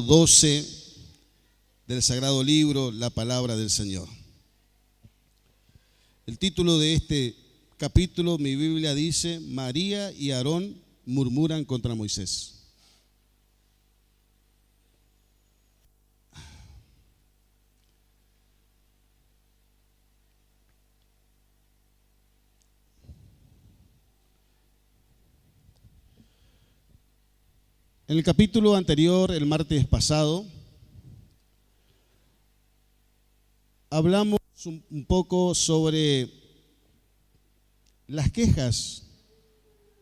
12 del Sagrado Libro, la Palabra del Señor. El título de este capítulo, mi Biblia dice, María y Aarón murmuran contra Moisés. En el capítulo anterior, el martes pasado, hablamos un poco sobre las quejas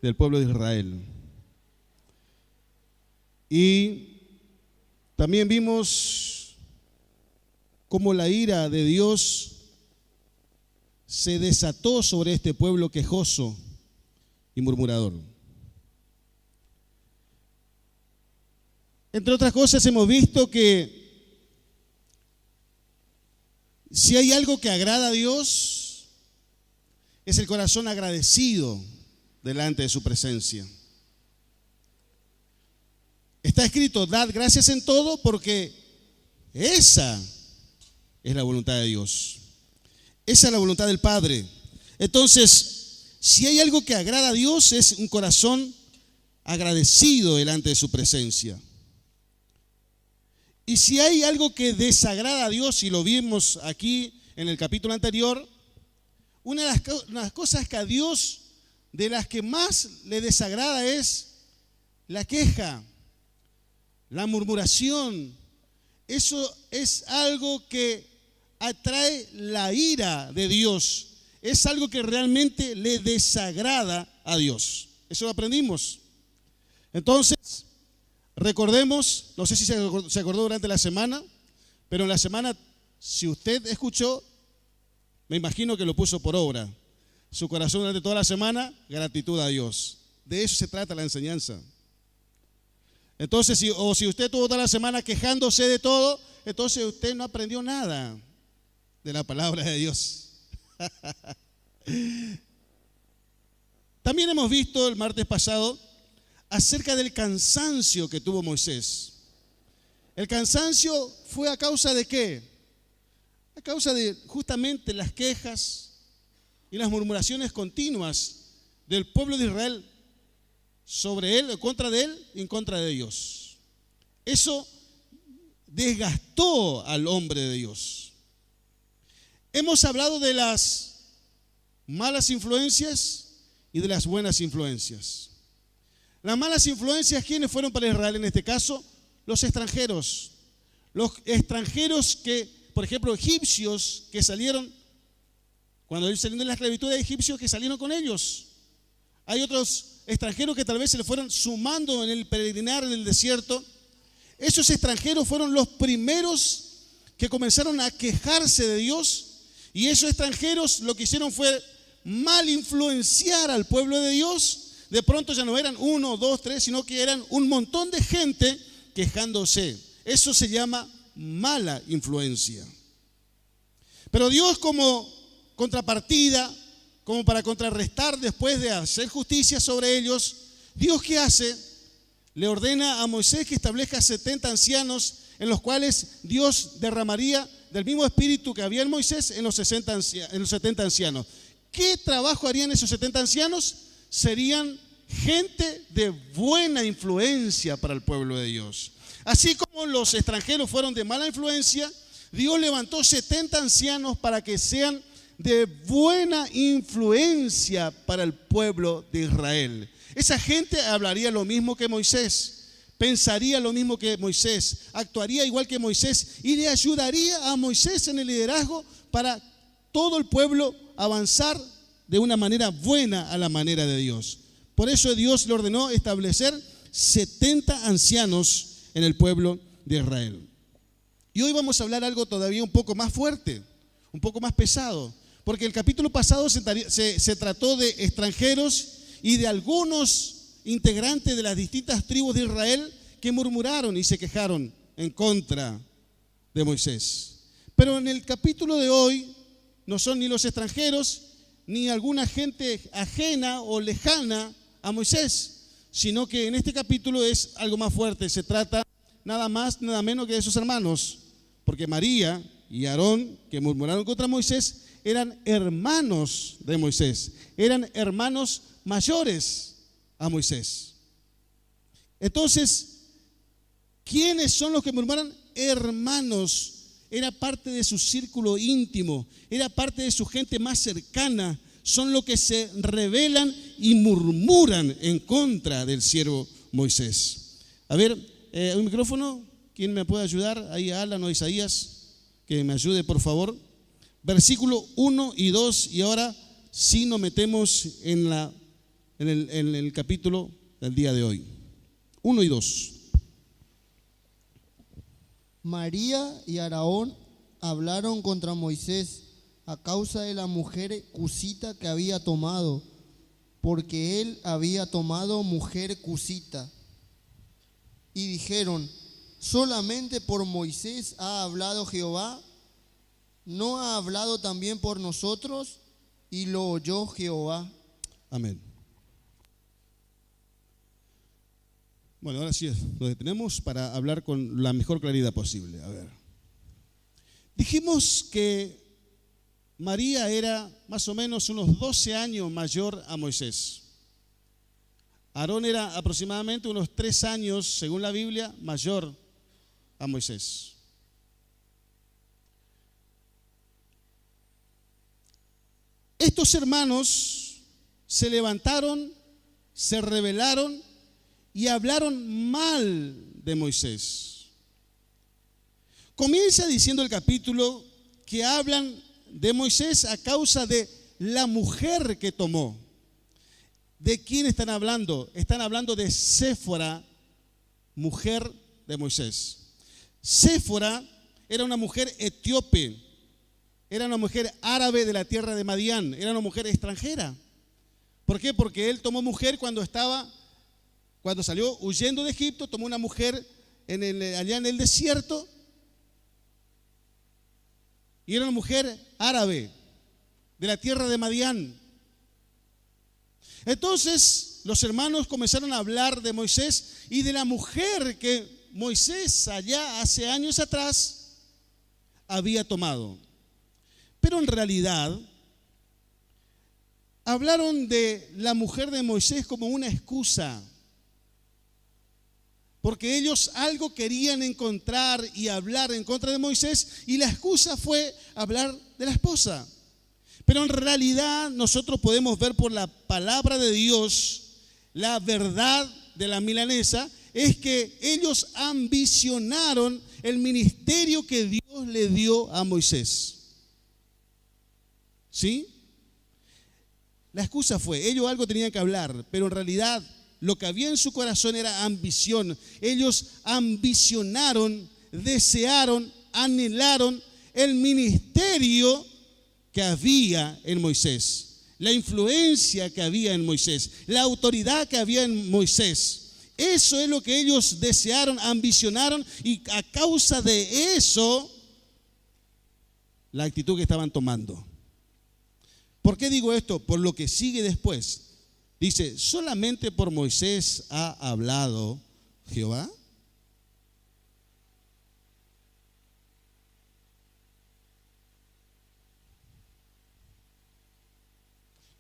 del pueblo de Israel. Y también vimos cómo la ira de Dios se desató sobre este pueblo quejoso y murmurador. Entre otras cosas, hemos visto que si hay algo que agrada a Dios, es el corazón agradecido delante de su presencia. Está escrito, dad gracias en todo, porque esa es la voluntad de Dios. Esa es la voluntad del Padre. Entonces, si hay algo que agrada a Dios, es un corazón agradecido delante de su presencia. Y si hay algo que desagrada a Dios, y lo vimos aquí en el capítulo anterior, una de las cosas que a Dios, de las que más le desagrada, es la queja, la murmuración. Eso es algo que atrae la ira de Dios. Es algo que realmente le desagrada a Dios. Eso lo aprendimos. Entonces, recordemos, no sé si se acordó durante la semana, pero en la semana, si usted escuchó, me imagino que lo puso por obra. Su corazón durante toda la semana, gratitud a Dios. De eso se trata la enseñanza. Entonces, si usted tuvo toda la semana quejándose de todo, entonces usted no aprendió nada de la palabra de Dios. También hemos visto el martes pasado acerca del cansancio que tuvo Moisés. El cansancio fue a causa de ¿qué? A causa de justamente las quejas y las murmuraciones continuas del pueblo de Israel sobre él, en contra de él y en contra de Dios. Eso desgastó al hombre de Dios. Hemos hablado de las malas influencias y de las buenas influencias. Las malas influencias, ¿quiénes fueron para Israel en este caso? Los extranjeros. Los extranjeros que, por ejemplo, egipcios que salieron, cuando ellos salieron de la esclavitud de egipcios, que salieron con ellos. Hay otros extranjeros que tal vez se le fueron sumando en el peregrinar en el desierto. Esos extranjeros fueron los primeros que comenzaron a quejarse de Dios, y esos extranjeros lo que hicieron fue mal influenciar al pueblo de Dios. De pronto ya no eran 1, 2, 3, sino que eran un montón de gente quejándose. Eso se llama mala influencia. Pero Dios, como contrapartida, como para contrarrestar después de hacer justicia sobre ellos, ¿Dios qué hace? Le ordena a Moisés que establezca 70 ancianos en los cuales Dios derramaría del mismo espíritu que había en Moisés en los 70 ancianos. ¿Qué trabajo harían esos 70 ancianos? Serían gente de buena influencia para el pueblo de Dios. Así como los extranjeros fueron de mala influencia, Dios levantó 70 ancianos para que sean de buena influencia para el pueblo de Israel. Esa gente hablaría lo mismo que Moisés, pensaría lo mismo que Moisés, actuaría igual que Moisés y le ayudaría a Moisés en el liderazgo para todo el pueblo avanzar de una manera buena a la manera de Dios. Por eso Dios le ordenó establecer 70 ancianos en el pueblo de Israel. Y hoy vamos a hablar algo todavía un poco más fuerte, un poco más pesado, porque el capítulo pasado se trató de extranjeros y de algunos integrantes de las distintas tribus de Israel que murmuraron y se quejaron en contra de Moisés. Pero en el capítulo de hoy no son ni los extranjeros ni alguna gente ajena o lejana a Moisés, sino que en este capítulo es algo más fuerte. Se trata nada más, nada menos que de sus hermanos, porque María y Aarón, que murmuraron contra Moisés, eran hermanos de Moisés, eran hermanos mayores a Moisés. Entonces, ¿quiénes son los que murmuran? Hermanos. Era parte de su círculo íntimo, era parte de su gente más cercana. Son los que se rebelan y murmuran en contra del siervo Moisés. A ver, un micrófono, ¿quién me puede ayudar? Ahí Alan o Isaías, que me ayude por favor. Versículo 1 y 2, y ahora sí nos metemos en el capítulo del día de hoy. 1 y 2. María y Aarón hablaron contra Moisés a causa de la mujer cusita que había tomado, porque él había tomado mujer cusita. Y dijeron: ¿solamente por Moisés ha hablado Jehová? ¿No ha hablado también por nosotros? Y lo oyó Jehová. Amén. Bueno, ahora sí lo detenemos para hablar con la mejor claridad posible. A ver. Dijimos que María era más o menos unos 12 años mayor a Moisés. Aarón era aproximadamente unos 3 años, según la Biblia, mayor a Moisés. Estos hermanos se levantaron, se rebelaron y hablaron mal de Moisés. Comienza diciendo el capítulo que hablan de Moisés a causa de la mujer que tomó. ¿De quién están hablando? Están hablando de Séfora, mujer de Moisés. Séfora era una mujer etíope, era una mujer árabe de la tierra de Madián, era una mujer extranjera. ¿Por qué? Porque él tomó mujer cuando salió huyendo de Egipto, tomó una mujer allá en el desierto, y era una mujer árabe de la tierra de Madián. Entonces los hermanos comenzaron a hablar de Moisés y de la mujer que Moisés allá hace años atrás había tomado. Pero en realidad hablaron de la mujer de Moisés como una excusa, porque ellos algo querían encontrar y hablar en contra de Moisés, y la excusa fue hablar de la esposa. Pero en realidad nosotros podemos ver por la palabra de Dios, la verdad de la milanesa es que ellos ambicionaron el ministerio que Dios le dio a Moisés. ¿Sí? La excusa fue, ellos algo tenían que hablar, pero en realidad lo que había en su corazón era ambición. Ellos ambicionaron, desearon, anhelaron el ministerio que había en Moisés, la influencia que había en Moisés, la autoridad que había en Moisés. Eso es lo que ellos desearon, ambicionaron, y a causa de eso, la actitud que estaban tomando. ¿Por qué digo esto? Por lo que sigue después. Dice, ¿solamente por Moisés ha hablado Jehová?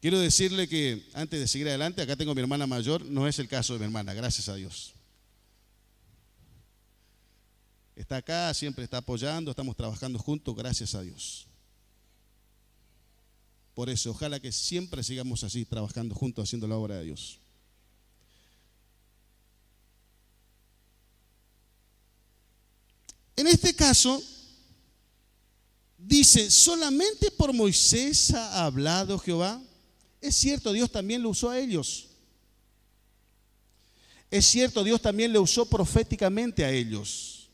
Quiero decirle que antes de seguir adelante, acá tengo a mi hermana mayor, no es el caso de mi hermana, gracias a Dios. Está acá, siempre está apoyando, estamos trabajando juntos, gracias a Dios. Por eso, ojalá que siempre sigamos así, trabajando juntos, haciendo la obra de Dios. En este caso, dice, ¿solamente por Moisés ha hablado Jehová? Es cierto, Dios también lo usó a ellos. Es cierto, Dios también le usó proféticamente a ellos.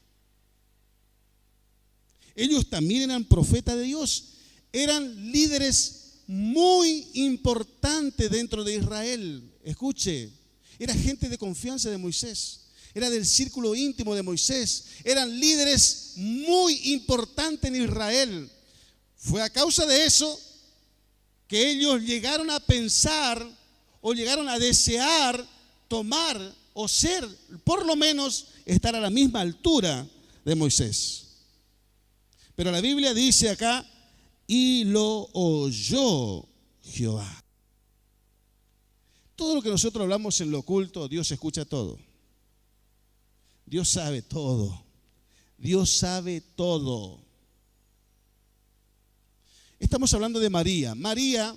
Ellos también eran profetas de Dios. Eran líderes muy importantes dentro de Israel. Escuche, era gente de confianza de Moisés. Era del círculo íntimo de Moisés. Eran líderes muy importantes en Israel. Fue a causa de eso que ellos llegaron a pensar o llegaron a desear tomar o ser, por lo menos, estar a la misma altura de Moisés. Pero la Biblia dice acá, y lo oyó Jehová. Todo lo que nosotros hablamos en lo oculto, Dios escucha todo. Dios sabe todo. Dios sabe todo. Estamos hablando de María. María,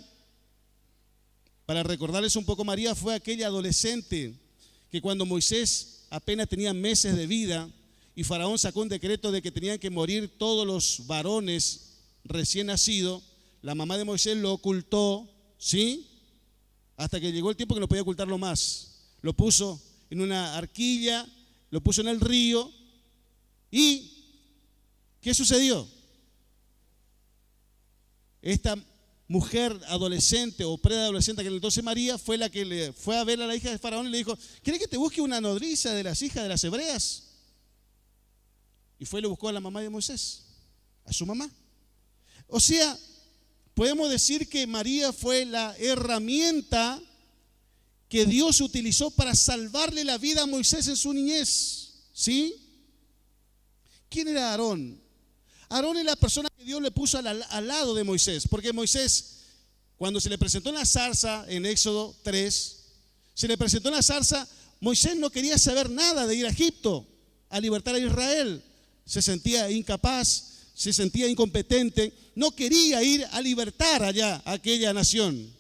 para recordarles un poco, María fue aquella adolescente que cuando Moisés apenas tenía meses de vida y Faraón sacó un decreto de que tenían que morir todos los varones recién nacidos, la mamá de Moisés lo ocultó, ¿sí? Hasta que llegó el tiempo que no podía ocultarlo más. Lo puso en una arquilla, lo puso en el río. ¿Y qué sucedió? Esta mujer adolescente o preadolescente, que entonces María, fue la que le fue a ver a la hija de Faraón y le dijo: ¿querés que te busque una nodriza de las hijas de las hebreas? Y fue y le buscó a la mamá de Moisés, a su mamá. O sea, podemos decir que María fue la herramienta que Dios utilizó para salvarle la vida a Moisés en su niñez. ¿Sí? ¿Quién era Aarón? Aarón es la persona que Dios le puso al lado de Moisés, porque Moisés, cuando se le presentó en la zarza, en Éxodo 3, se le presentó en la zarza, Moisés no quería saber nada de ir a Egipto a libertar a Israel. Se sentía incapaz, se sentía incompetente, no quería ir a libertar allá a aquella nación.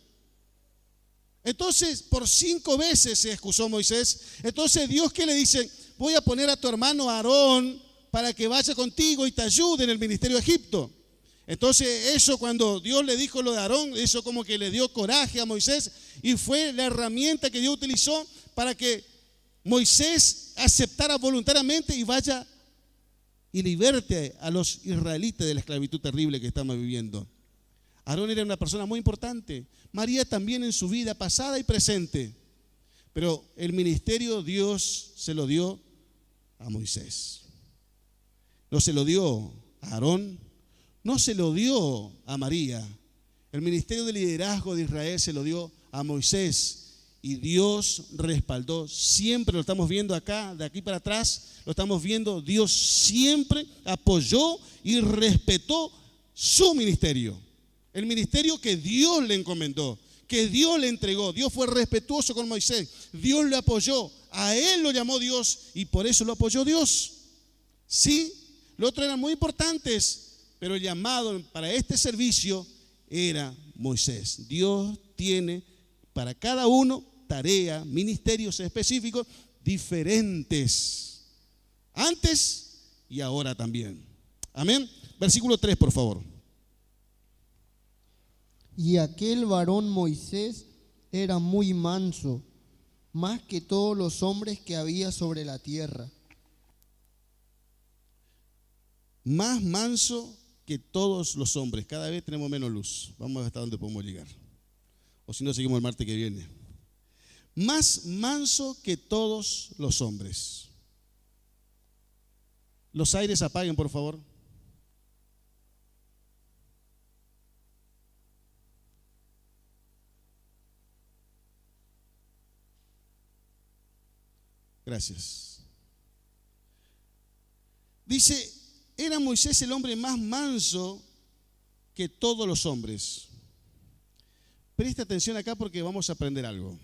Entonces, por 5 veces se excusó Moisés. Entonces, Dios, ¿qué le dice? Voy a poner a tu hermano Aarón para que vaya contigo y te ayude en el ministerio de Egipto. Entonces, eso, cuando Dios le dijo lo de Aarón, eso como que le dio coraje a Moisés y fue la herramienta que Dios utilizó para que Moisés aceptara voluntariamente y vaya y liberte a los israelitas de la esclavitud terrible que estamos viviendo. Aarón era una persona muy importante. María también en su vida pasada y presente. Pero el ministerio Dios se lo dio a Moisés. No se lo dio a Aarón, no se lo dio a María. El ministerio de liderazgo de Israel se lo dio a Moisés. Y Dios respaldó, siempre lo estamos viendo acá, de aquí para atrás, lo estamos viendo, Dios siempre apoyó y respetó su ministerio. El ministerio que Dios le encomendó, que Dios le entregó. Dios fue respetuoso con Moisés, Dios le apoyó, a él lo llamó Dios y por eso lo apoyó Dios. Sí, los otros eran muy importantes, pero el llamado para este servicio era Moisés. Dios tiene para cada uno tarea, ministerios específicos diferentes, antes y ahora también. Amén. Versículo 3, por favor. Y aquel varón Moisés era muy manso, más que todos los hombres que había sobre la tierra. Más manso que todos los hombres. Cada vez tenemos menos luz. Vamos a ver hasta dónde podemos llegar. O si no, seguimos el martes que viene. Más manso que todos los hombres. Los aires apaguen, por favor. Gracias. Dice, era Moisés el hombre más manso que todos los hombres. Preste atención acá porque vamos a aprender algo.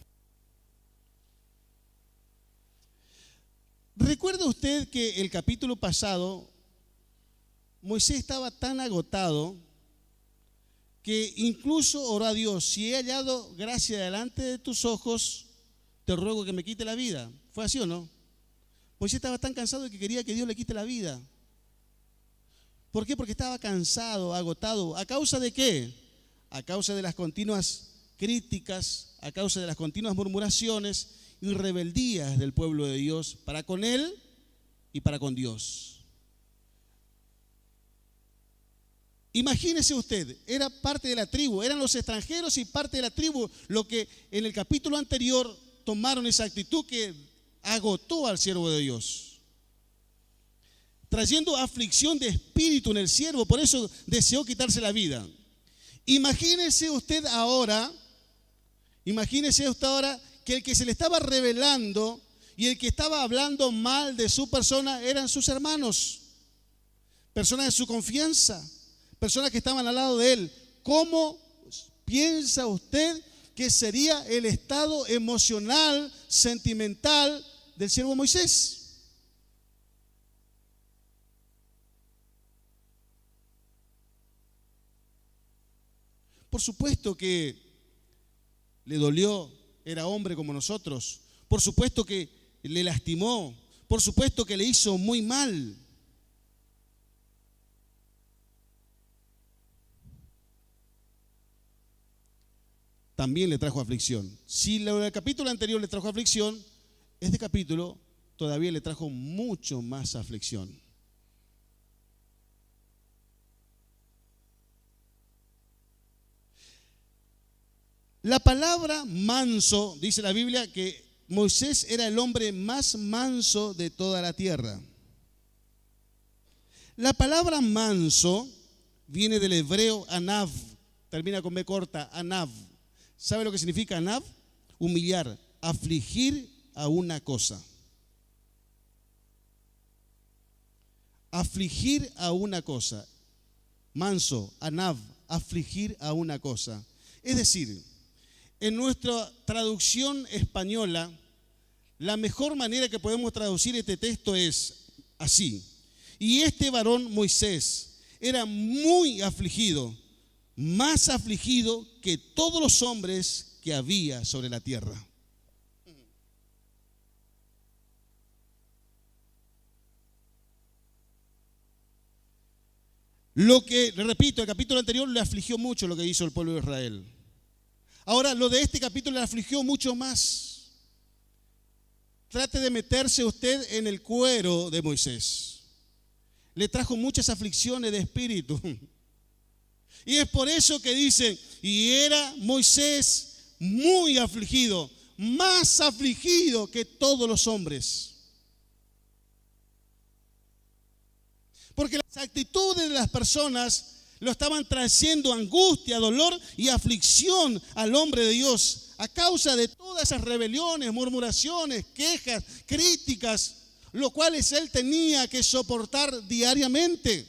¿Recuerda usted que el capítulo pasado Moisés estaba tan agotado que incluso oró a Dios: si he hallado gracia delante de tus ojos, te ruego que me quite la vida? ¿Fue así o no? Moisés estaba tan cansado de que quería que Dios le quite la vida. ¿Por qué? Porque estaba cansado, agotado. ¿A causa de qué? A causa de las continuas críticas, a causa de las continuas murmuraciones y rebeldías del pueblo de Dios para con él y para con Dios. Imagínese usted, era parte de la tribu, eran los extranjeros y parte de la tribu lo que en el capítulo anterior tomaron esa actitud que agotó al siervo de Dios, trayendo aflicción de espíritu en el siervo, por eso deseó quitarse la vida. Imagínese usted ahora que el que se le estaba revelando Y el que estaba hablando mal de su persona eran sus hermanos, personas de su confianza, personas que estaban al lado de él. ¿Cómo piensa usted que sería el estado emocional, sentimental del siervo Moisés? Por supuesto que le dolió, era hombre como nosotros. Por supuesto que le lastimó. Por supuesto que le hizo muy mal. También le trajo aflicción. Si el capítulo anterior le trajo aflicción, este capítulo todavía le trajo mucho más aflicción. La palabra manso, dice la Biblia, que Moisés era el hombre más manso de toda la tierra. La palabra manso viene del hebreo anav, termina con B corta, anav. ¿Sabe lo que significa anav? Humillar, afligir a una cosa. Afligir a una cosa. Manso, anav, afligir a una cosa. Es decir, en nuestra traducción española, la mejor manera que podemos traducir este texto es así. Y este varón Moisés era muy afligido, más afligido que todos los hombres que había sobre la tierra. Lo que, le repito, el capítulo anterior le afligió mucho lo que hizo el pueblo de Israel. Ahora, lo de este capítulo le afligió mucho más. Trate de meterse usted en el cuero de Moisés. Le trajo muchas aflicciones de espíritu. Y es por eso que dicen, y era Moisés muy afligido, más afligido que todos los hombres. Porque las actitudes de las personas lo estaban trayendo angustia, dolor y aflicción al hombre de Dios a causa de todas esas rebeliones, murmuraciones, quejas, críticas, lo cuales él tenía que soportar diariamente.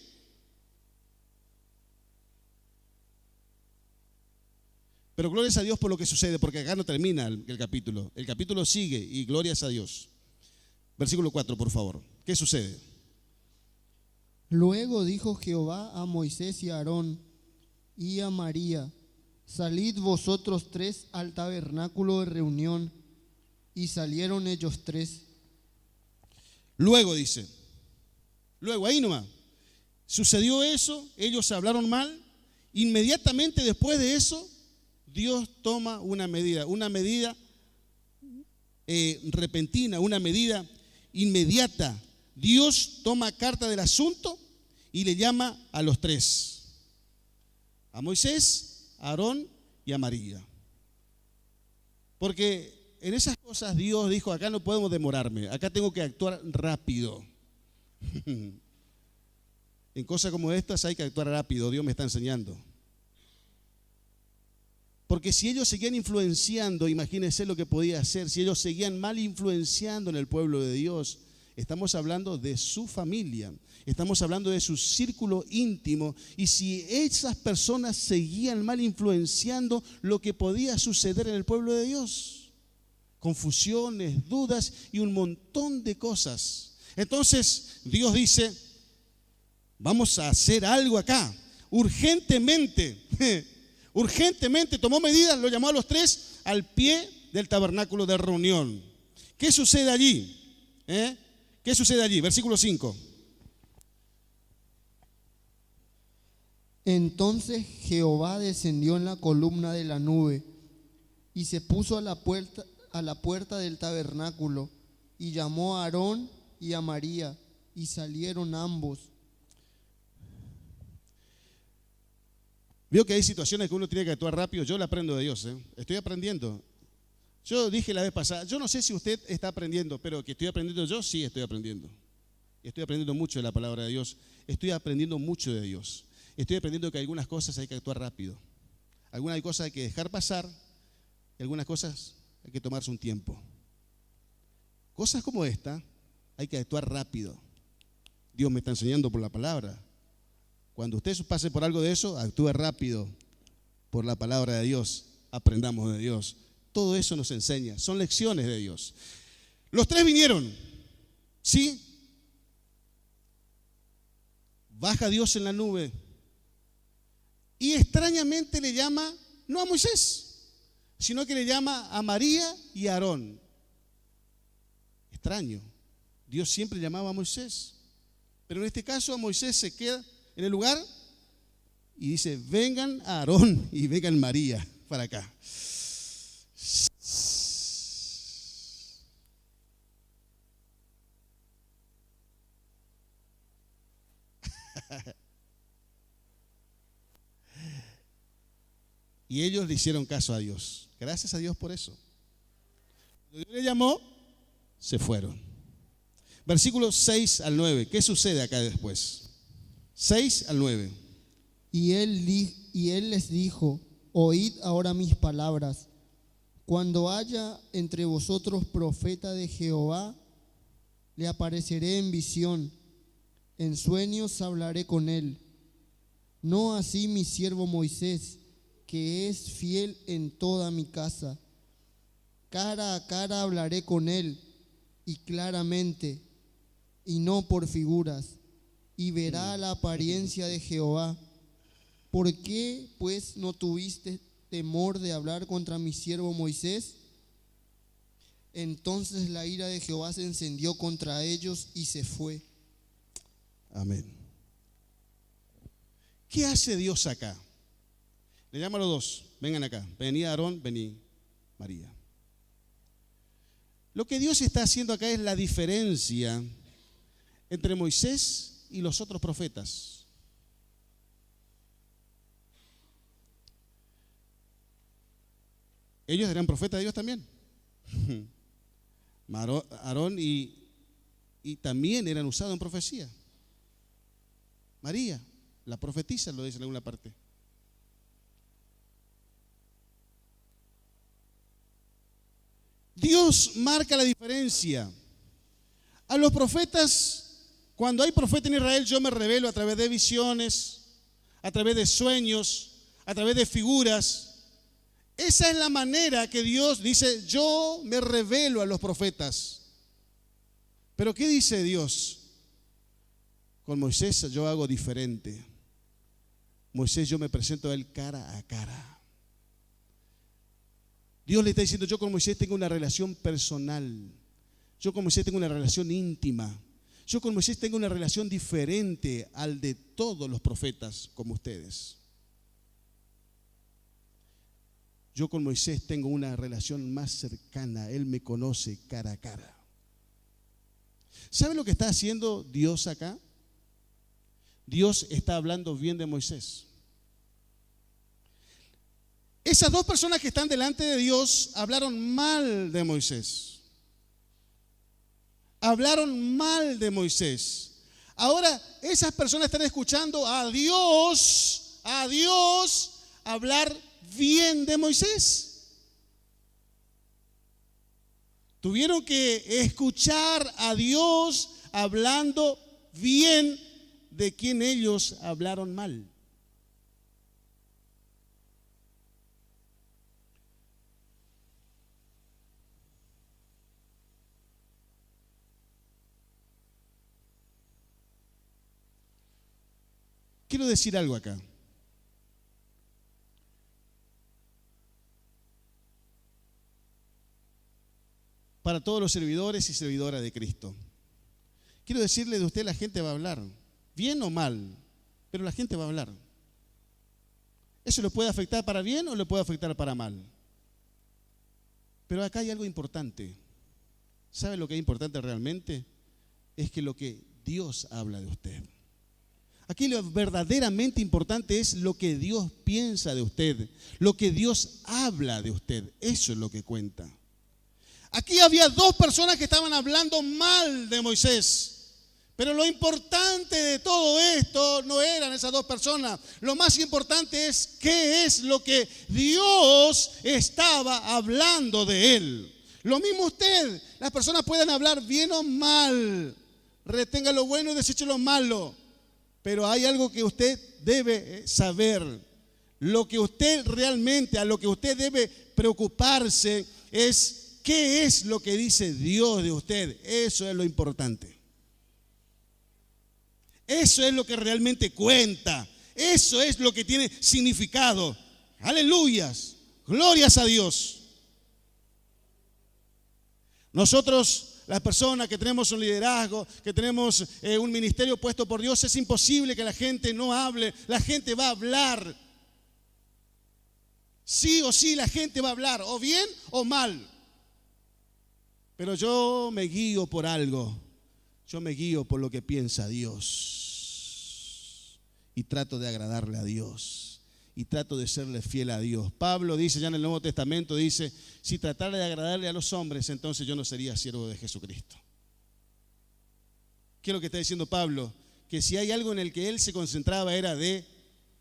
Pero glorias a Dios por lo que sucede, porque acá no termina el capítulo. El capítulo sigue y glorias a Dios. Versículo 4, por favor. ¿Qué sucede? Luego dijo Jehová a Moisés y a Aarón y a María: salid vosotros tres al tabernáculo de reunión. Y salieron ellos tres. Luego dice, luego ahí nomás, sucedió eso, ellos hablaron mal, inmediatamente después de eso, Dios toma una medida repentina, una medida inmediata. Dios toma carta del asunto y le llama a los tres, a Moisés, a Aarón y a María. Porque en esas cosas Dios dijo, acá no podemos demorarme, acá tengo que actuar rápido. En cosas como estas hay que actuar rápido, Dios me está enseñando. Porque si ellos seguían influenciando, imagínense lo que podía hacer, si ellos seguían mal influenciando en el pueblo de Dios. Estamos hablando de su familia, estamos hablando de su círculo íntimo, y si esas personas seguían mal influenciando, lo que podía suceder en el pueblo de Dios, confusiones, dudas y un montón de cosas. Entonces Dios dice, vamos a hacer algo acá, urgentemente, urgentemente tomó medidas, lo llamó a los tres al pie del tabernáculo de reunión. ¿Qué sucede allí? ¿Qué sucede allí? Versículo 5. Entonces Jehová descendió en la columna de la nube y se puso a la puerta del tabernáculo y llamó a Aarón y a María y salieron ambos. Veo que hay situaciones que uno tiene que actuar rápido. Yo la aprendo de Dios, estoy aprendiendo. Yo dije la vez pasada, yo no sé si usted está aprendiendo, pero que estoy aprendiendo yo, sí estoy aprendiendo. Estoy aprendiendo mucho de la palabra de Dios. Estoy aprendiendo mucho de Dios. Estoy aprendiendo que algunas cosas hay que actuar rápido. Algunas cosas hay que dejar pasar y algunas cosas hay que tomarse un tiempo. cosas como esta hay que actuar rápido. Dios me está enseñando por la palabra. Cuando usted pase por algo de eso, actúe rápido por la palabra de Dios. Aprendamos de Dios. Todo eso nos enseña, son lecciones de Dios. Los tres vinieron, ¿sí? Baja Dios en la nube y extrañamente le llama, no a Moisés, sino que le llama a María y a Aarón. Extraño, Dios siempre llamaba a Moisés, pero en este caso a Moisés se queda en el lugar y dice, vengan a Aarón y vengan María para acá. Y ellos le hicieron caso a Dios. Gracias a Dios por eso. Cuando Dios le llamó, se fueron. Versículos 6 al 9. ¿Qué sucede acá después? 6 al 9. Y él les dijo, oíd ahora mis palabras. Cuando haya entre vosotros profeta de Jehová, le apareceré en visión. En sueños hablaré con él. No así mi siervo Moisés, que es fiel en toda mi casa. Cara a cara hablaré con él, y claramente, y no por figuras, y verá la apariencia de Jehová. ¿Por qué, pues, no tuviste temor de hablar contra mi siervo Moisés? Entonces la ira de Jehová se encendió contra ellos y se fue. Amén. ¿Qué hace Dios acá? Le llama a los dos, vengan acá. Vení Aarón, vení María. Lo que Dios está haciendo acá es la diferencia entre Moisés y los otros profetas. Ellos eran profetas de Dios también. Aarón y también eran usados en profecía. María, la profetisa, lo dice en alguna parte. Dios marca la diferencia. A los profetas, cuando hay profeta en Israel, yo me revelo a través de visiones, a través de sueños, a través de figuras. Esa es la manera que Dios dice, yo me revelo a los profetas. Pero ¿qué dice Dios? Con Moisés yo hago diferente. Moisés yo me presento a él cara a cara. Dios le está diciendo, yo con Moisés tengo una relación personal. Yo con Moisés tengo una relación íntima. Yo con Moisés tengo una relación diferente al de todos los profetas como ustedes. Yo con Moisés tengo una relación más cercana. Él me conoce cara a cara. ¿Sabe lo que está haciendo Dios acá? Dios está hablando bien de Moisés. Esas dos personas que están delante de Dios hablaron mal de Moisés. Hablaron mal de Moisés. Ahora esas personas están escuchando a Dios hablar bien de Moisés. Tuvieron que escuchar a Dios hablando bien de quien ellos hablaron mal. Quiero decir algo acá. Para todos los servidores y servidoras de Cristo. Quiero decirle de usted, la gente va a hablar, bien o mal, pero la gente va a hablar. ¿Eso le puede afectar para bien o le puede afectar para mal? Pero acá hay algo importante. ¿Sabe lo que es importante realmente? Es que lo que Dios habla de usted. Aquí lo verdaderamente importante es lo que Dios piensa de usted, lo que Dios habla de usted. Eso es lo que cuenta. Aquí había dos personas que estaban hablando mal de Moisés, pero lo importante de todo esto no eran esas dos personas. Lo más importante es qué es lo que Dios estaba hablando de él. Lo mismo usted. Las personas pueden hablar bien o mal. Retenga lo bueno y deseche lo malo. Pero hay algo que usted debe saber. Lo que usted realmente, a lo que usted debe preocuparse es qué es lo que dice Dios de usted. Eso es lo importante. Eso es lo que realmente cuenta. Eso es lo que tiene significado. Aleluyas. Glorias a Dios. Nosotros, las personas que tenemos un liderazgo, que tenemos un ministerio puesto por Dios, es imposible que la gente no hable. La gente va a hablar. Sí o sí la gente va a hablar, o bien o mal. Pero yo me guío por algo. Yo me guío por lo que piensa Dios. Y trato de agradarle a Dios. Y trato de serle fiel a Dios. Pablo dice ya en el Nuevo Testamento, dice, si tratara de agradarle a los hombres, entonces yo no sería siervo de Jesucristo. ¿Qué es lo que está diciendo Pablo? Que si hay algo en el que él se concentraba era de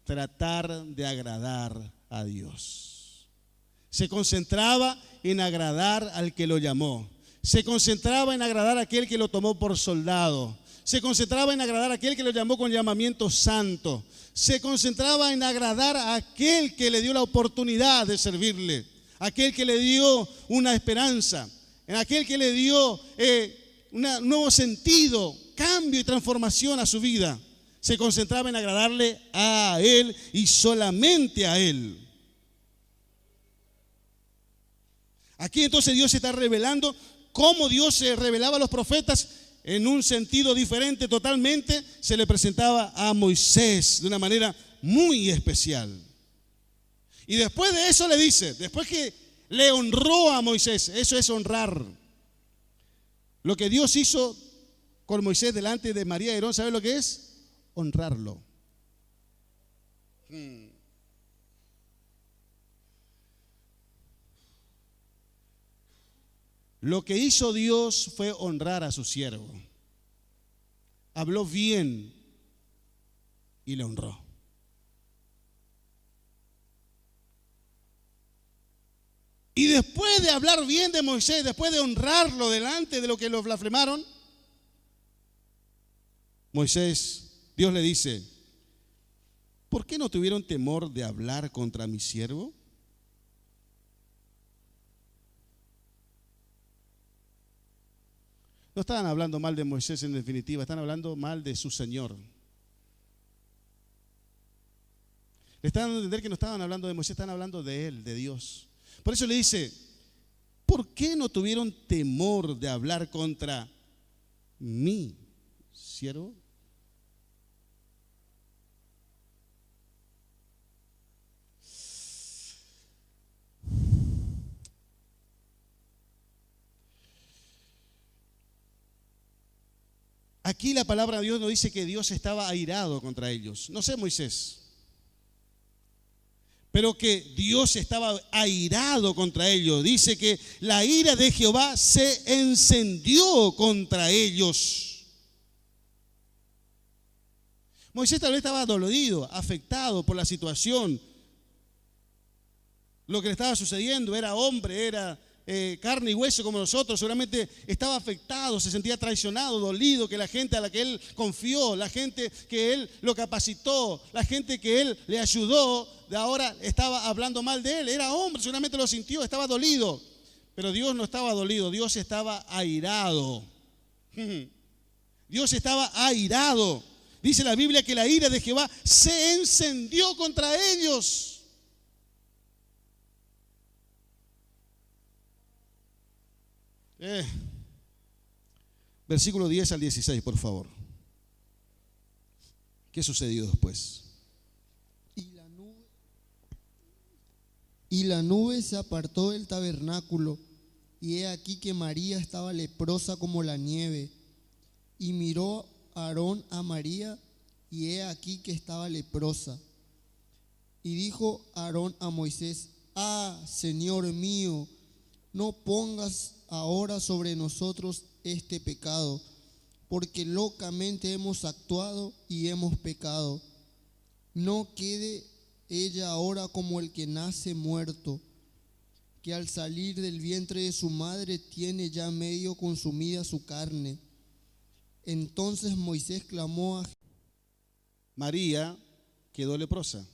tratar de agradar a Dios. Se concentraba en agradar al que lo llamó. Se concentraba en agradar a aquel que lo tomó por soldado. Se concentraba en agradar a aquel que lo llamó con llamamiento santo. Se concentraba en agradar a aquel que le dio la oportunidad de servirle. Aquel que le dio una esperanza. En aquel que le dio un nuevo sentido, cambio y transformación a su vida. Se concentraba en agradarle a Él y solamente a Él. Aquí entonces Dios se está revelando cómo Dios se revelaba a los profetas en un sentido diferente totalmente. Se le presentaba a Moisés de una manera muy especial. Y después de eso le dice, después que le honró a Moisés, eso es honrar. Lo que Dios hizo con Moisés delante de María y Aarón, ¿sabe lo que es? Honrarlo. Lo que hizo Dios fue honrar a su siervo. Habló bien y le honró. Y después de hablar bien de Moisés, después de honrarlo delante de lo que lo blasfemaron, Dios le dice, ¿por qué no tuvieron temor de hablar contra mi siervo? No estaban hablando mal de Moisés en definitiva, están hablando mal de su Señor. Le están dando a entender que no estaban hablando de Moisés, estaban hablando de Él, de Dios. Por eso le dice, ¿por qué no tuvieron temor de hablar contra mi siervo? Aquí la palabra de Dios nos dice que Dios estaba airado contra ellos. No sé Moisés, pero que Dios estaba airado contra ellos. Dice que la ira de Jehová se encendió contra ellos. Moisés tal vez estaba dolorido, afectado por la situación. Lo que le estaba sucediendo, era hombre, era carne y hueso como nosotros, seguramente estaba afectado, se sentía traicionado, dolido, que la gente a la que él confió, la gente que él lo capacitó, la gente que él le ayudó, de ahora estaba hablando mal de él. Era hombre, seguramente lo sintió, estaba dolido, pero Dios no estaba dolido, Dios estaba airado. Dios estaba airado. Dice la Biblia que la ira de Jehová se encendió contra ellos. Versículo 10 al 16, por favor. ¿Qué sucedió después? Y la nube se apartó del tabernáculo, y he aquí que María estaba leprosa como la nieve. Y miró Aarón a María, y he aquí que estaba leprosa. Y dijo Aarón a Moisés, Señor mío, no pongas ahora sobre nosotros este pecado, porque locamente hemos actuado y hemos pecado. No quede ella ahora como el que nace muerto. que al salir del vientre de su madre tiene ya medio consumida su carne. Entonces Moisés clamó a María quedó leprosa.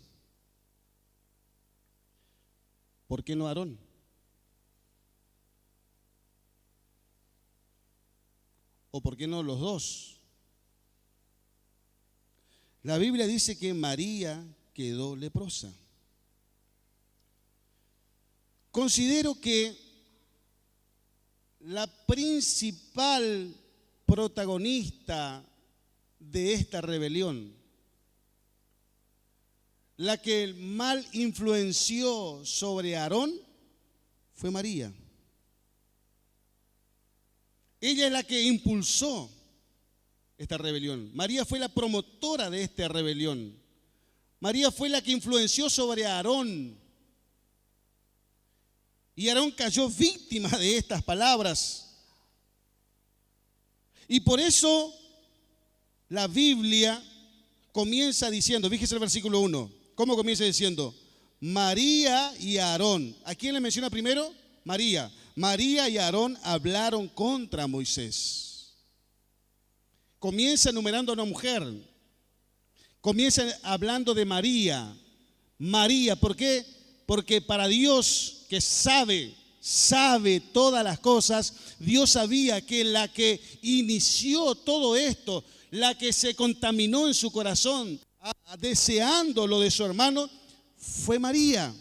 ¿Por qué no Aarón? ¿O por qué no los dos? La Biblia dice que María quedó leprosa. Considero que la principal protagonista de esta rebelión, la que el mal influenció sobre Aarón, fue María. Ella es la que impulsó esta rebelión. María fue la promotora de esta rebelión. María fue la que influenció sobre Aarón. Y Aarón cayó víctima de estas palabras. Y por eso la Biblia comienza diciendo, fíjese el versículo 1, ¿cómo comienza diciendo? María y Aarón. ¿A quién le menciona primero? María. María y Aarón hablaron contra Moisés. Comienza enumerando a una mujer. Comienza hablando de María. María, ¿por qué? Porque para Dios, que sabe todas las cosas, Dios sabía que la que inició todo esto, la que se contaminó en su corazón, deseando lo de su hermano, fue María.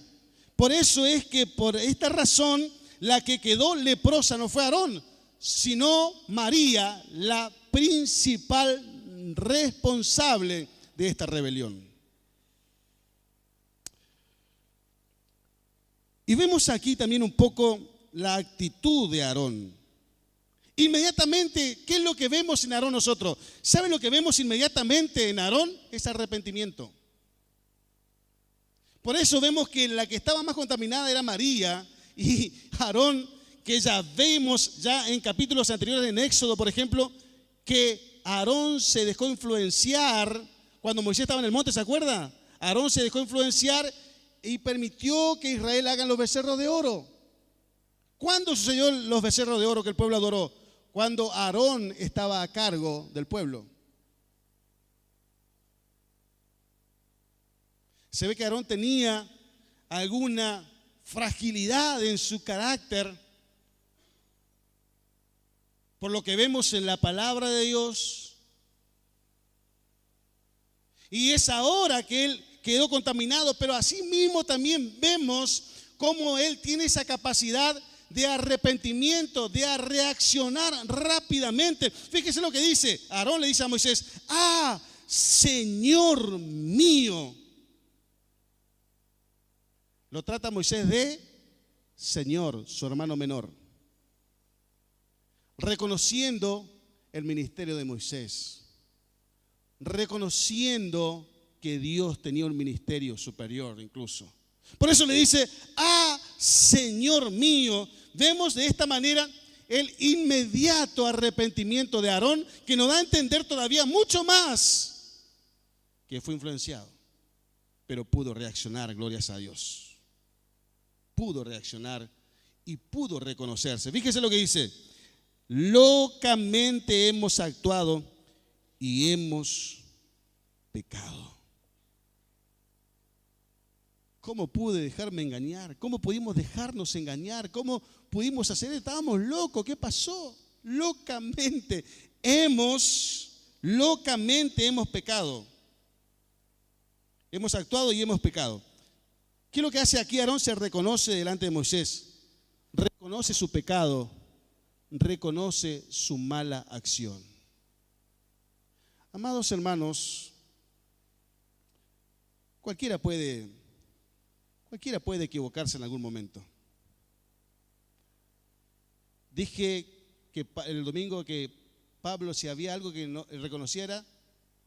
Por eso es que por esta razón, la que quedó leprosa no fue Aarón, sino María, la principal responsable de esta rebelión. Y vemos aquí también un poco la actitud de Aarón. Inmediatamente, ¿qué es lo que vemos en Aarón nosotros? ¿Saben lo que vemos inmediatamente en Aarón? Es arrepentimiento. Por eso vemos que la que estaba más contaminada era María, y Aarón, que ya vemos ya en capítulos anteriores en Éxodo, por ejemplo, que Aarón se dejó influenciar cuando Moisés estaba en el monte, ¿se acuerda? Aarón se dejó influenciar y permitió que Israel hagan los becerros de oro. ¿Cuándo sucedió los becerros de oro que el pueblo adoró? Cuando Aarón estaba a cargo del pueblo. Se ve que Aarón tenía alguna fragilidad en su carácter, por lo que vemos en la palabra de Dios. Y es ahora que él quedó contaminado, pero asimismo también vemos cómo él tiene esa capacidad de arrepentimiento, de reaccionar rápidamente. Fíjese lo que dice. Aarón le dice a Moisés: ¡ah, Señor mío! Lo trata Moisés de Señor, su hermano menor, reconociendo el ministerio de Moisés, reconociendo que Dios tenía un ministerio superior incluso. Por eso le dice: ¡ah, Señor mío! Vemos de esta manera el inmediato arrepentimiento de Aarón, que nos da a entender todavía mucho más que fue influenciado, pero pudo reaccionar, glorias a Dios. Pudo reaccionar y pudo reconocerse. Fíjese lo que dice: locamente hemos actuado y hemos pecado. ¿Cómo pude dejarme engañar? ¿Cómo pudimos dejarnos engañar? ¿Cómo pudimos hacer? Estábamos locos. ¿Qué pasó? Locamente hemos pecado. Hemos actuado y hemos pecado. ¿Qué es lo que hace aquí Aarón? Se reconoce delante de Moisés. Reconoce su pecado. Reconoce su mala acción. Amados hermanos, cualquiera puede equivocarse en algún momento. Dije que el domingo que Pablo, si había algo que no reconociera,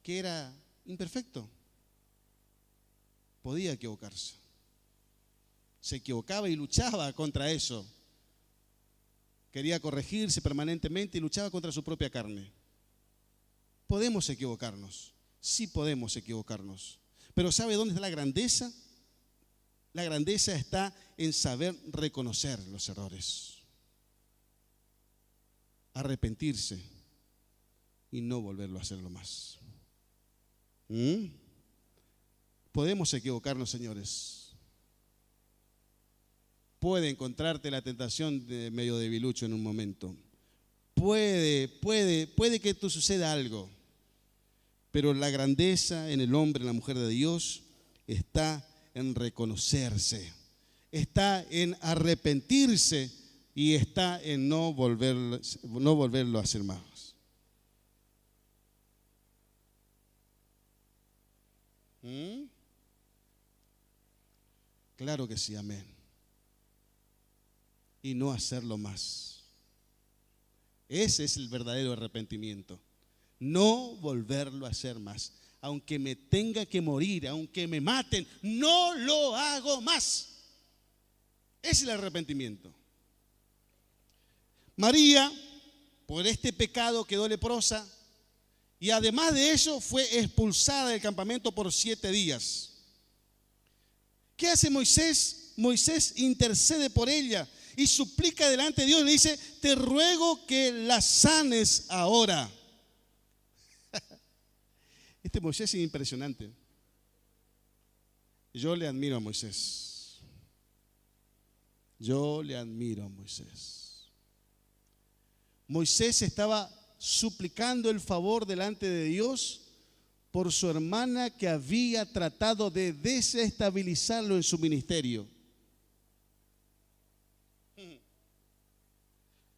que era imperfecto, podía equivocarse. Se equivocaba y luchaba contra eso. Quería corregirse permanentemente y luchaba contra su propia carne. Podemos equivocarnos, sí podemos equivocarnos. Pero ¿sabe dónde está la grandeza? La grandeza está en saber reconocer los errores, arrepentirse y no volverlo a hacerlo más. Podemos equivocarnos, señores. Puede encontrarte la tentación de medio debilucho en un momento. Puede que te suceda algo. Pero la grandeza en el hombre, en la mujer de Dios, está en reconocerse, está en arrepentirse y está en no volverlo a hacer más. Claro que sí, amén. Y no hacerlo más. Ese es el verdadero arrepentimiento. No volverlo a hacer más. Aunque me tenga que morir, aunque me maten, no lo hago más. Ese es el arrepentimiento. María, por este pecado, quedó leprosa y además de eso fue expulsada del campamento por 7 días. ¿Qué hace Moisés? Moisés intercede por ella y suplica delante de Dios y le dice: te ruego que la sanes ahora. Este Moisés es impresionante. Yo le admiro a Moisés. Yo le admiro a Moisés. Moisés estaba suplicando el favor delante de Dios por su hermana que había tratado de desestabilizarlo en su ministerio.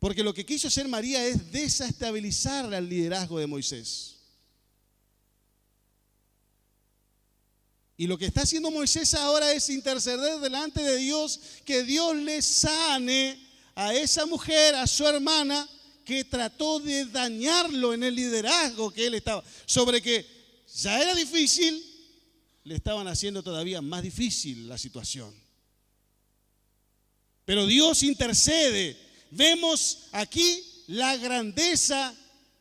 Porque lo que quiso hacer María es desestabilizar al liderazgo de Moisés. Y lo que está haciendo Moisés ahora es interceder delante de Dios, que Dios le sane a esa mujer, a su hermana, que trató de dañarlo en el liderazgo que él estaba. Sobre que ya era difícil, le estaban haciendo todavía más difícil la situación. Pero Dios intercede. Vemos aquí la grandeza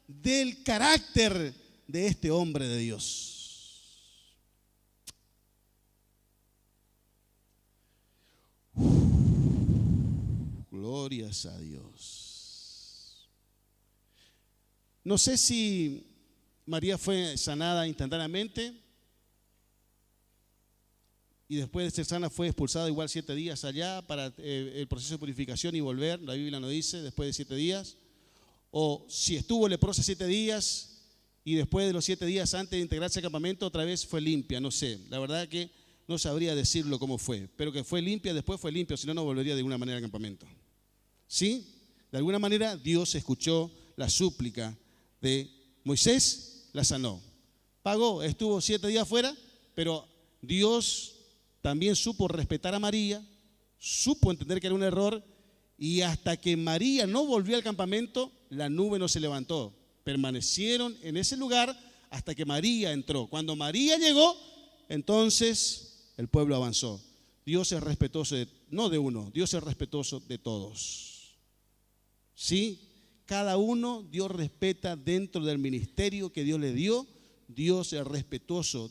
del carácter de este hombre de Dios. Glorias a Dios. No sé si María fue sanada instantáneamente y después de ser sana fue expulsada igual 7 días allá para el proceso de purificación y volver. La Biblia no dice después de 7 días. O si estuvo leprosa 7 días y después de los 7 días antes de integrarse al campamento otra vez fue limpia. No sé, la verdad que no sabría decirlo cómo fue, pero que fue limpia, después fue limpia, si no, no volvería de alguna manera al campamento. ¿Sí? De alguna manera Dios escuchó la súplica de Moisés, la sanó. Pagó, estuvo 7 días fuera, pero Dios también supo respetar a María, supo entender que era un error, y hasta que María no volvió al campamento, la nube no se levantó. Permanecieron en ese lugar hasta que María entró. Cuando María llegó, entonces el pueblo avanzó. Dios es respetuoso, no de uno, Dios es respetuoso de todos. ¿Sí? Cada uno Dios respeta dentro del ministerio que Dios le dio. Dios es respetuoso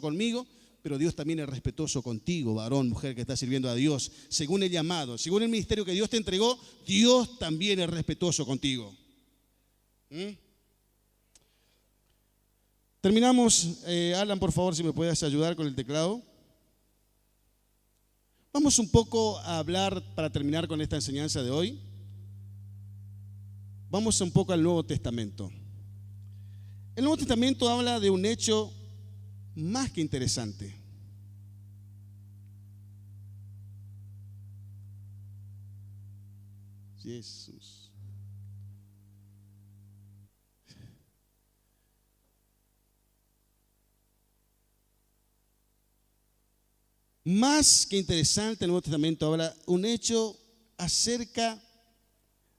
conmigo, pero Dios también es respetuoso contigo, varón, mujer que está sirviendo a Dios. Según el llamado, según el ministerio que Dios te entregó, Dios también es respetuoso contigo. Terminamos. Alan, por favor, si me puedes ayudar con el teclado. Vamos un poco a hablar, para terminar con esta enseñanza de hoy. Vamos un poco al Nuevo Testamento. El Nuevo Testamento habla de un hecho más que interesante. Jesús. Más que interesante, el Nuevo Testamento habla un hecho acerca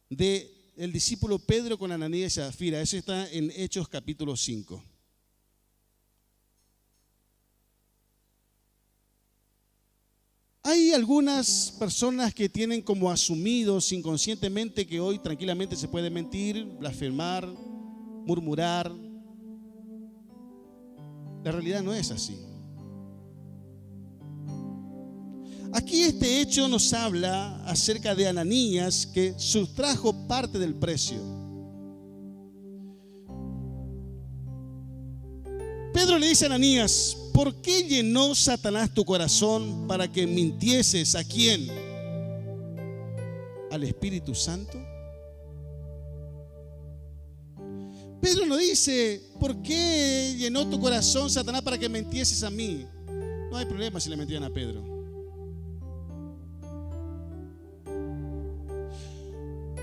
de el discípulo Pedro con Ananías y Zafira. Eso está en Hechos capítulo 5. Hay algunas personas que tienen como asumidos inconscientemente que hoy tranquilamente se puede mentir, blasfemar, murmurar. La realidad no es así. aquí este hecho nos habla acerca de Ananías, que sustrajo parte del precio. Pedro le dice a Ananías: ¿por qué llenó Satanás tu corazón para que mintieses? ¿A quién? ¿Al Espíritu Santo? Pedro no dice: ¿por qué llenó tu corazón Satanás para que mintieses a mí? No hay problema si le mentían a Pedro.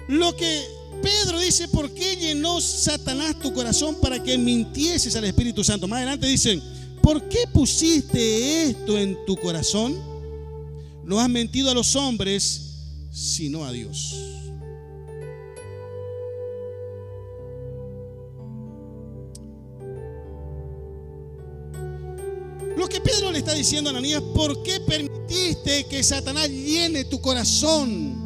Lo que Pedro dice: ¿por qué llenó Satanás tu corazón para que mintieses al Espíritu Santo? Más adelante dicen: ¿por qué pusiste esto en tu corazón? No has mentido a los hombres, sino a Dios. Lo que Pedro le está diciendo a Ananías: ¿por qué permitiste que Satanás llene tu corazón?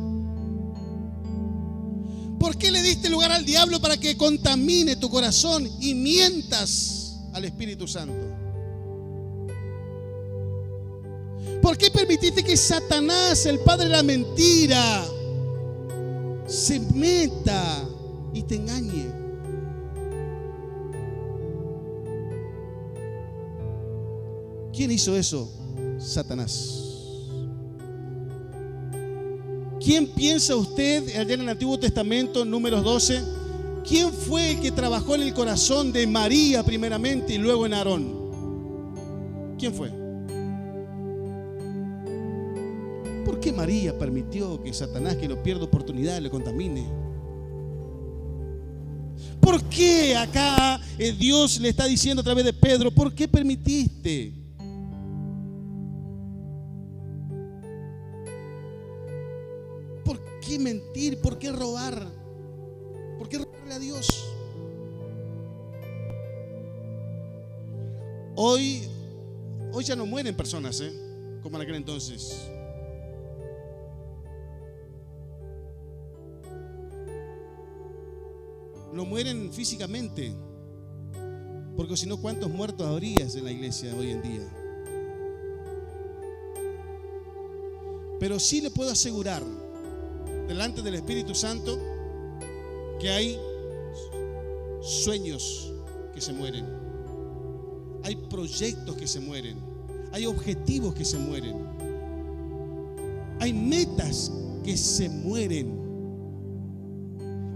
¿Por qué le diste lugar al diablo para que contamine tu corazón y mientas al Espíritu Santo? ¿Por qué permitiste que Satanás, el padre de la mentira, se meta y te engañe? ¿Quién hizo eso? Satanás. ¿Quién piensa usted, allá en el Antiguo Testamento, Números 12, quién fue el que trabajó en el corazón de María primeramente y luego en Aarón? ¿Quién fue? ¿Por qué María permitió que Satanás, que no pierda oportunidad, le contamine? ¿Por qué acá Dios le está diciendo a través de Pedro: ¿por qué permitiste? ¿Por qué mentir? ¿Por qué robar? ¿Por qué robarle a Dios? Hoy ya no mueren personas, como en aquel entonces. No mueren físicamente, porque si no, ¿cuántos muertos habrías en la iglesia hoy en día? Pero sí le puedo asegurar, delante del Espíritu Santo, que hay sueños que se mueren, hay proyectos que se mueren, hay objetivos que se mueren, hay metas que se mueren,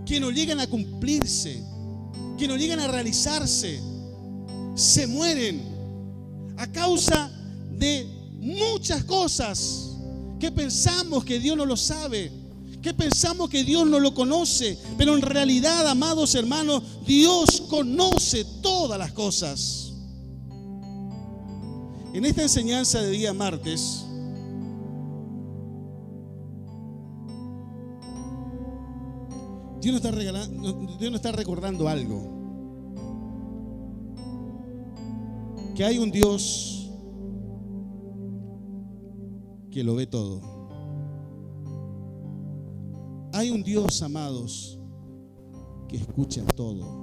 que no llegan a cumplirse, que no llegan a realizarse, se mueren a causa de muchas cosas que pensamos que Dios no lo sabe, que pensamos que Dios no lo conoce, pero en realidad, amados hermanos, Dios conoce todas las cosas. En esta enseñanza de día martes, Dios nos está recordando algo: que hay un Dios que lo ve todo. Hay un Dios, amados, que escucha todo.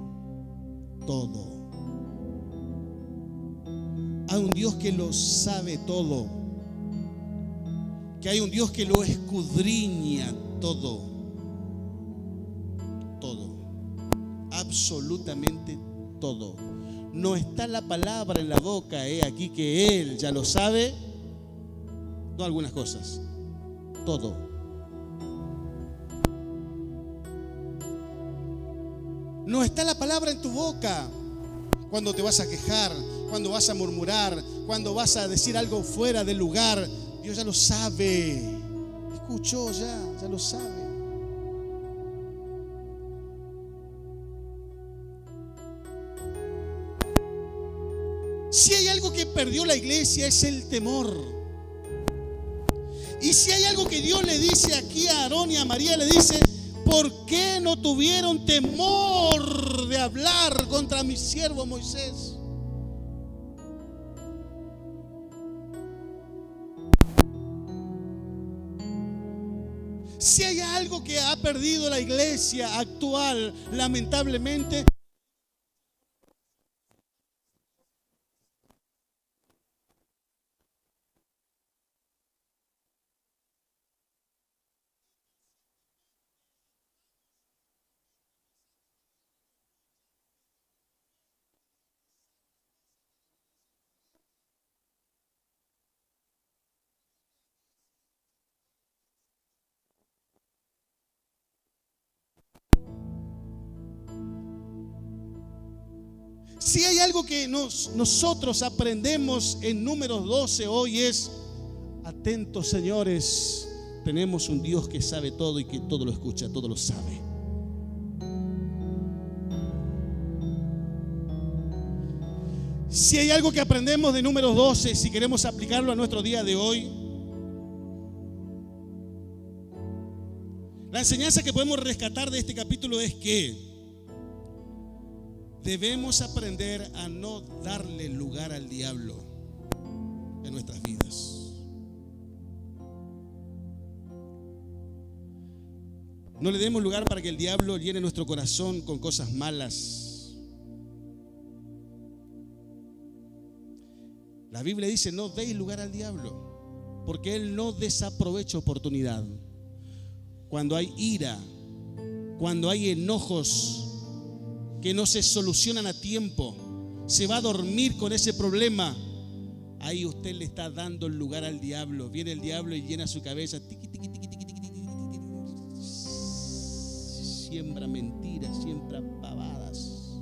Hay un Dios que lo sabe todo. Que hay un Dios que lo escudriña todo. Absolutamente todo. No está la palabra en la boca, aquí que Él ya lo sabe. No algunas cosas, todo. No está la palabra en tu boca cuando te vas a quejar, cuando vas a murmurar, cuando vas a decir algo fuera del lugar. Dios ya lo sabe. Escuchó ya lo sabe. Si hay algo que perdió la iglesia es el temor. Y si hay algo que Dios le dice aquí a Aarón y a María, le dice: ¿por qué no tuvieron temor de hablar contra mi siervo Moisés? Si hay algo que ha perdido la iglesia actual, lamentablemente, Si hay algo que nosotros aprendemos en Números 12 hoy es: atentos, señores, tenemos un Dios que sabe todo y que todo lo escucha, todo lo sabe. Si hay algo que aprendemos de Números 12, si queremos aplicarlo a nuestro día de hoy, la enseñanza que podemos rescatar de este capítulo es que debemos aprender a no darle lugar al diablo en nuestras vidas. No le demos lugar para que el diablo llene nuestro corazón con cosas malas. La Biblia dice: no deis lugar al diablo, porque él no desaprovecha oportunidad. Cuando hay ira, cuando hay enojos que no se solucionan a tiempo, se va a dormir con ese problema, ahí usted le está dando el lugar al diablo. Viene el diablo y llena su cabeza, tiqui, tiqui, tiqui, tiqui, tiqui, tiqui, tiqui, siembra mentiras, siembra pavadas.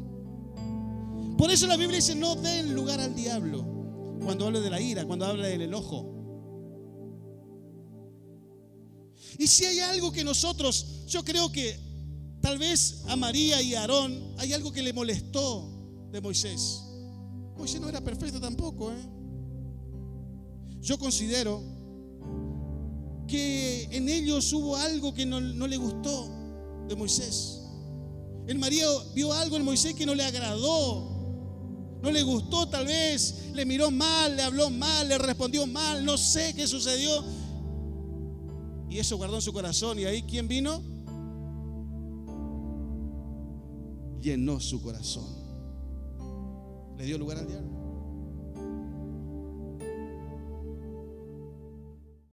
Por eso la Biblia dice: no den lugar al diablo. Cuando habla de la ira, cuando habla del enojo. Y si hay algo que nosotros, yo creo que tal vez a María y a Aarón hay algo que le molestó de Moisés. Moisés no era perfecto tampoco, Yo considero que en ellos hubo algo que no le gustó de Moisés. El María vio algo en Moisés que no le agradó. No le gustó, tal vez le miró mal, le habló mal, le respondió mal, no sé qué sucedió. Y eso guardó en su corazón. Y ahí, ¿quién vino? Llenó su corazón. Le dio lugar al diablo.